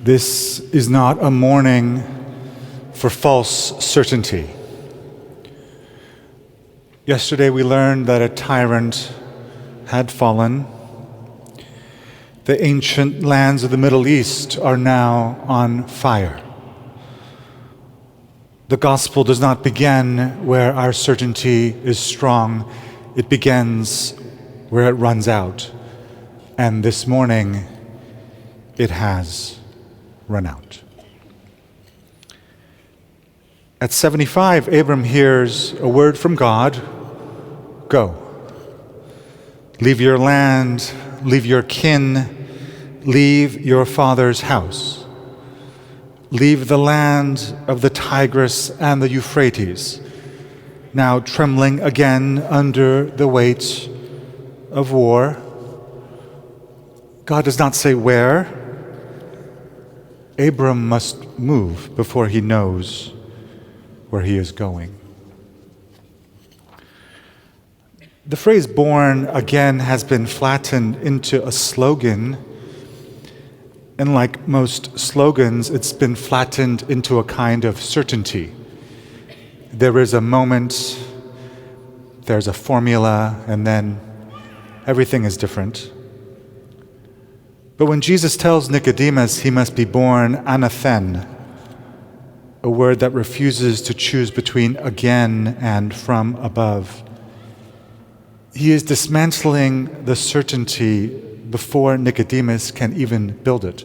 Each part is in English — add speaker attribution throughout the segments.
Speaker 1: This is not a morning for false certainty. Yesterday we learned that a tyrant had fallen. The ancient lands of the Middle East are now on fire. The gospel does not begin where our certainty is strong. It begins where it runs out. And this morning, it has run out. At 75, Abram hears a word from God: go. Leave your land, leave your kin, leave your father's house. Leave the land of the Tigris and the Euphrates, now trembling again under the weight of war. God does not say where. Abram must move before he knows where he is going. The phrase "born again" has been flattened into a slogan, and like most slogans, it's been flattened into a kind of certainty. There is a moment, there's a formula, and then everything is different. But when Jesus tells Nicodemus he must be born anathen, a word that refuses to choose between again and from above, he is dismantling the certainty before Nicodemus can even build it.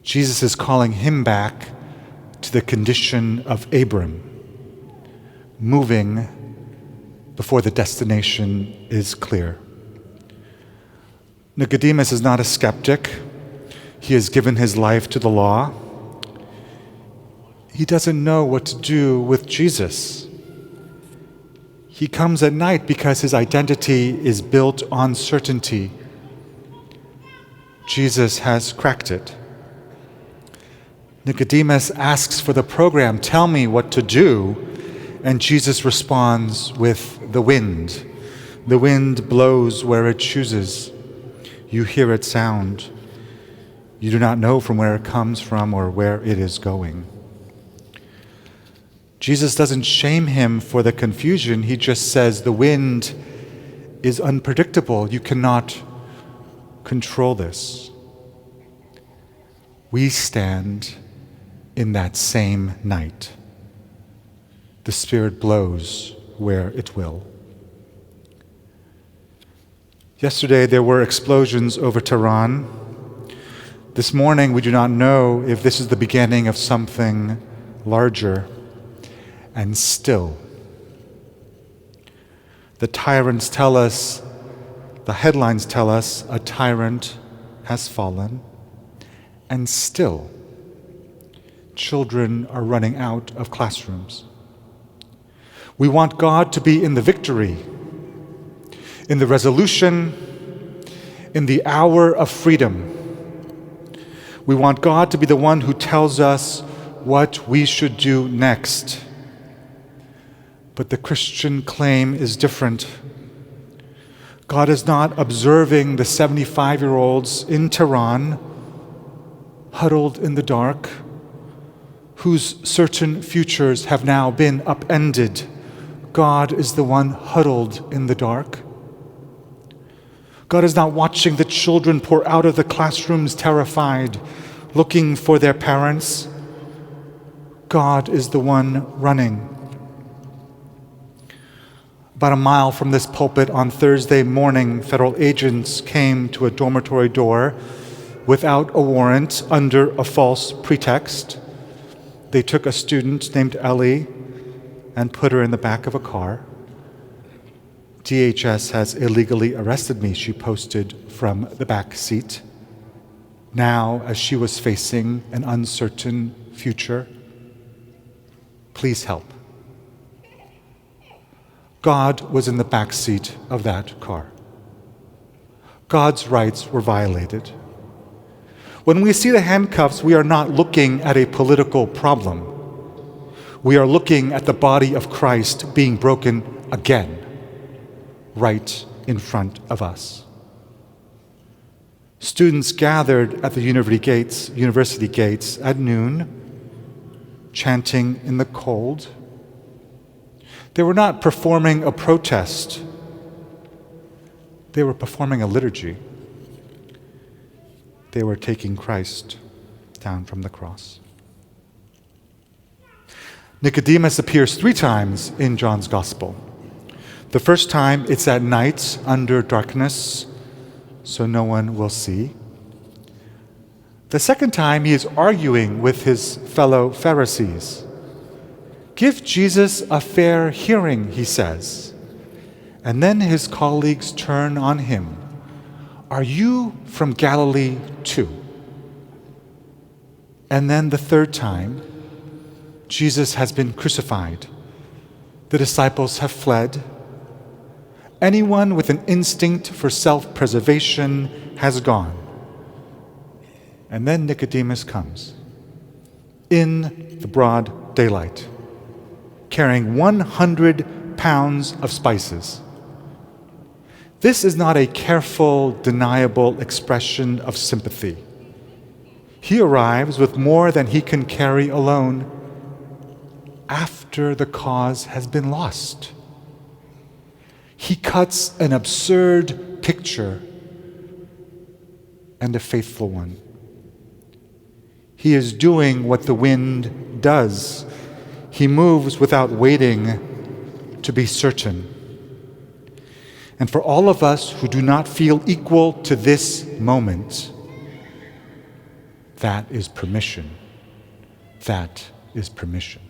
Speaker 1: Jesus is calling him back to the condition of Abram, moving before the destination is clear. Nicodemus is not a skeptic. He has given his life to the law. He doesn't know what to do with Jesus. He comes at night because his identity is built on certainty. Jesus has cracked it. Nicodemus asks for the program, "Tell me what to do," and Jesus responds with the wind. The wind blows where it chooses. You hear its sound. You do not know from where it comes from or where it is going. Jesus doesn't shame him for the confusion. He just says the wind is unpredictable. You cannot control this. We stand in that same night. The Spirit blows where it will. Yesterday there were explosions over Tehran. This morning we do not know if this is the beginning of something larger. And still, the tyrants tell us, the headlines tell us, a tyrant has fallen. And still, children are running out of classrooms. We want God to be in the victory, in the resolution, in the hour of freedom. We want God to be the one who tells us what we should do next. But the Christian claim is different. God is not observing the 75-year-olds in Tehran, huddled in the dark, whose certain futures have now been upended. God is the one huddled in the dark. God is not watching the children pour out of the classrooms terrified, looking for their parents. God is the one running. About a mile from this pulpit on Thursday morning, federal agents came to a dormitory door without a warrant under a false pretext. They took a student named Ellie and put her in the back of a car. DHS has illegally arrested me, she posted from the back seat. Now, as she was facing an uncertain future, please help. God was in the back seat of that car. God's rights were violated. When we see the handcuffs, we are not looking at a political problem. We are looking at the body of Christ being broken again, right in front of us. Students gathered at the university gates at noon, chanting in the cold. They were not performing a protest. They were performing a liturgy. They were taking Christ down from the cross. Nicodemus appears 3 times in John's Gospel. The first time, it's at night under darkness, so no one will see. The second time, he is arguing with his fellow Pharisees. "Give Jesus a fair hearing," he says. And then his colleagues turn on him. "Are you from Galilee too?" And then the third time, Jesus has been crucified. The disciples have fled. Anyone with an instinct for self-preservation has gone. And then Nicodemus comes, in the broad daylight, carrying 100 pounds of spices. This is not a careful, deniable expression of sympathy. He arrives with more than he can carry alone after the cause has been lost. He cuts an absurd picture and a faithful one. He is doing what the wind does. He moves without waiting to be certain. And for all of us who do not feel equal to this moment, that is permission. That is permission.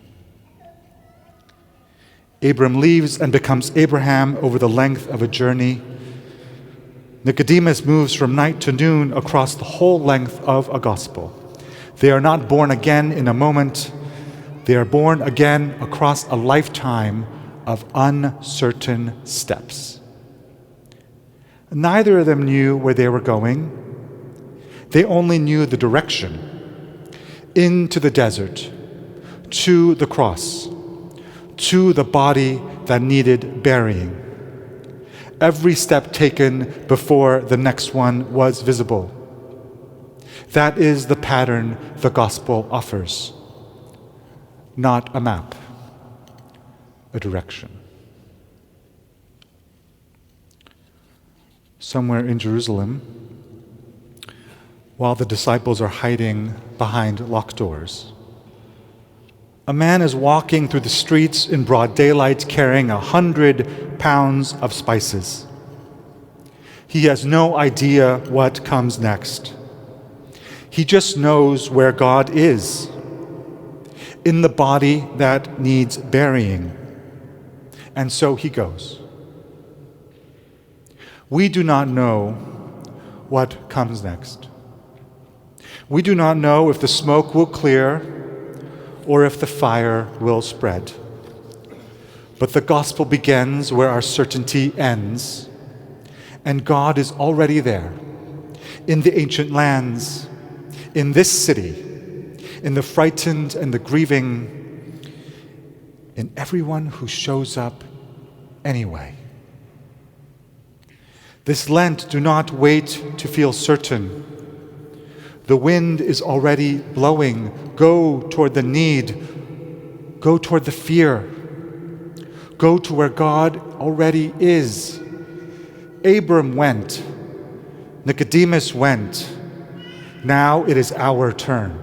Speaker 1: Abram leaves and becomes Abraham over the length of a journey. Nicodemus moves from night to noon across the whole length of a gospel. They are not born again in a moment. They are born again across a lifetime of uncertain steps. Neither of them knew where they were going. They only knew the direction: into the desert, to the cross, to the body that needed burying. Every step taken before the next one was visible. That is the pattern the gospel offers. Not a map, a direction. Somewhere in Jerusalem, while the disciples are hiding behind locked doors, a man is walking through the streets in broad daylight carrying 100 pounds of spices. He has no idea what comes next. He just knows where God is, in the body that needs burying. And so he goes. We do not know what comes next. We do not know if the smoke will clear or if the fire will spread. But the gospel begins where our certainty ends, and God is already there, in the ancient lands, in this city, in the frightened and the grieving, in everyone who shows up anyway. This Lent, do not wait to feel certain. The wind is already blowing. Go toward the need. Go toward the fear. Go to where God already is. Abram went. Nicodemus went. Now it is our turn.